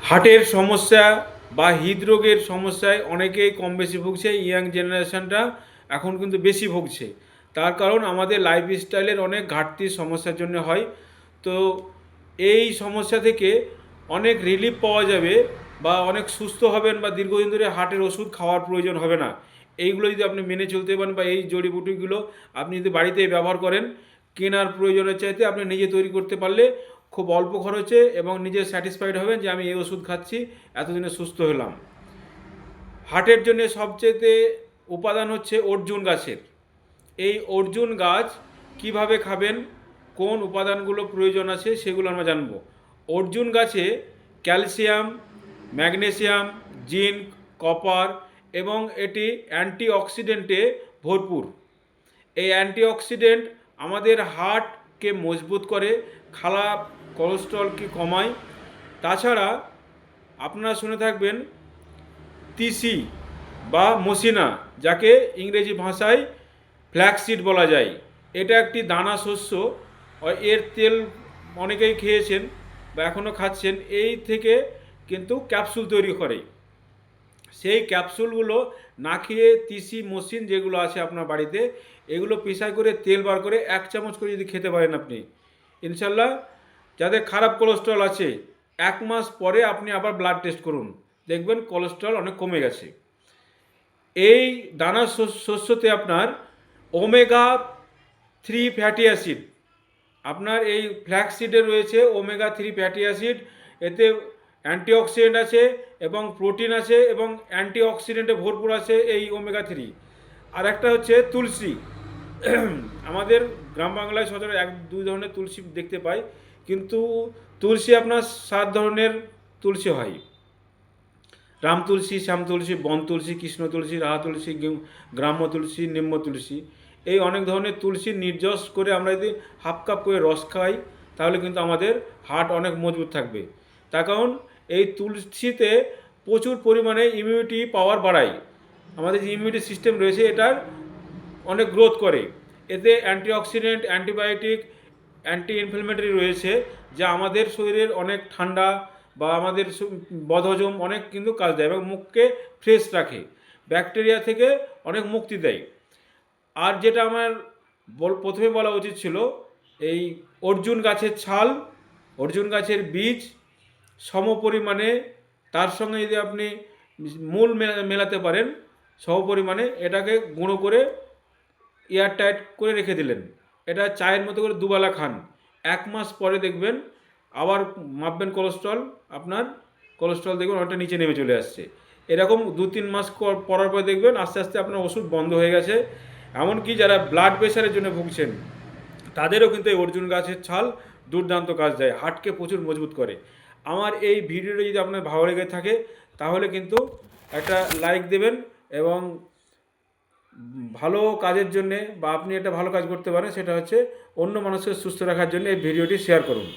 হার্টের সমস্যা বা হৃদরোগের সমস্যায় অনেকেই কম বেশি ভুগছে। ইয়াং জেনারেশনটা এখন কিন্তু বেশি ভুগছে। তার কারণ আমাদের লাইফস্টাইলের অনেক ঘাটতির সমস্যার জন্য হয়। তো এই সমস্যা থেকে অনেক রিলিফ পাওয়া যাবে বা অনেক সুস্থ হবেন বা দীর্ঘদিন ধরে হার্টের ওষুধ খাওয়ার প্রয়োজন হবে না। এইগুলো যদি আপনি মেনে চলতে পারেন বা এই জড়িবুটিগুলো আপনি যদি বাড়িতে ব্যবহার করেন, কেনার প্রয়োজনের চাইতে আপনি নিজে তৈরি করতে পারলে খুব অল্প খরচে এবং নিজে স্যাটিসফাইড হবেন যে আমি এই ওষুধ খাচ্ছি, এতদিনে সুস্থ হলাম। হার্টের জন্য সবচেয়ে উপাদান হচ্ছে অর্জুন গাছের। এই অর্জুন গাছ কিভাবে খাবেন, কোন উপাদানগুলো প্রয়োজন আছে সেগুলো আমরা জানব। অর্জুন গাছে ক্যালসিয়াম, ম্যাগনেসিয়াম, জিঙ্ক, কপার এবং এটি অ্যান্টিঅক্সিডেন্টে ভরপুর। এই অ্যান্টিঅক্সিডেন্ট আমাদের হার্টকে মজবুত করে, খারাপ কোলেস্ট্রলকে কমায়। তাছাড়া আপনারা শুনে থাকবেন তিসি বা মসিনা, যাকে ইংরেজি ভাষায় ফ্ল্যাক্সিড বলা যায়। এটা একটি দানা শস্য। এর তেল অনেকেই খেয়েছেন বা এখনও খাচ্ছেন। এই থেকে কিন্তু ক্যাপসুল তৈরি করে। সেই ক্যাপসুলগুলো না খেয়ে তিসি মসিন যেগুলো আছে আপনার বাড়িতে, এগুলো পিসাই করে তেল বার করে 1 চামচ করে যদি খেতে পারেন আপনি, ইনশাল্লাহ যাদের খারাপ কোলেস্ট্রল আছে 1 মাস পরে আপনি আবার ব্লাড টেস্ট করুন, দেখবেন কোলেস্ট্রল অনেক কমে গেছে। এই দানা শস্যতে আপনার ওমেগা 3 ফ্যাটি অ্যাসিড, আপনার এই ফ্ল্যাক্সিডে রয়েছে ওমেগা 3 ফ্যাটি অ্যাসিড। এতে অ্যান্টিঅক্সিডেন্ট আছে এবং প্রোটিন আছে এবং অ্যান্টিঅক্সিডেন্টে ভরপুর আছে এই ওমেগা 3। আর একটা হচ্ছে তুলসী। আমাদের গ্রাম বাংলায় সচরাচর 1-2 ধরনের তুলসী দেখতে পাই, কিন্তু তুলসী আপনার 7 ধরনের তুলসী হয়। রাম তুলসী, শ্যাম তুলসী, বন তুলসী, কৃষ্ণ তুলসী, রাহা তুলসী, গ্রাম্য তুলসী, নিম্ন তুলসী। এই অনেক ধরনের তুলসী নির্যাস করে আমরা যদি হাফ কাপ করে রস খাই, তাহলে কিন্তু আমাদের হার্ট অনেক মজবুত থাকবে। তার কারণ এই তুলসীতে প্রচুর পরিমাণে ইমিউনিটি পাওয়ার বাড়ায়। আমাদের যে ইমিউনিটি সিস্টেম রয়েছে এটার অনেক গ্রোথ করে। এতে অ্যান্টিঅক্সিডেন্ট, অ্যান্টিবায়োটিক, অ্যান্টি ইনফ্লেমেটরি রয়েছে, যা আমাদের শরীরের অনেক ঠান্ডা বা আমাদের বদহজম অনেক কিন্তু কাজ দেয় এবং মুখকে ফ্রেশ রাখে, ব্যাকটেরিয়া থেকে অনেক মুক্তি দেয়। আর যেটা আমার প্রথমে বলা উচিত ছিল, এই অর্জুন গাছের ছাল, অর্জুন গাছের বীজ সম পরিমাণে, তার সঙ্গে যদি আপনি মূল মেলাতে পারেন সম পরিমাণে, এটাকে গুঁড়ো করে এয়ারটাইট করে রেখে দিলেন। এটা চায়ের মতো করে দুবেলা খান। 1 মাস পরে দেখবেন আবার মাপবেন কোলেস্ট্রল, আপনার কোলেস্ট্রল দেখবেন অনেকটা নিচে নেমে চলে আসছে। এরকম 2-3 মাস পরার পরে দেখবেন আস্তে আস্তে আপনার ওষুধ বন্ধ হয়ে গেছে। এমনকি যারা ব্লাড প্রেশারের জন্য ভুগছেন তাদেরও কিন্তু এই অর্জুন গাছের ছাল দুর্দান্ত কাজ দেয়, হার্টকে প্রচুর মজবুত করে। আমার এই ভিডিওটা যদি আপনার ভালো লেগে থাকে তাহলে কিন্তু একটা লাইক দেবেন এবং ভালো কাজের জন্যে বা আপনি একটা ভালো কাজ করতে পারেন, সেটা হচ্ছে অন্য মানুষকে সুস্থ রাখার জন্য এই ভিডিওটি শেয়ার করুন।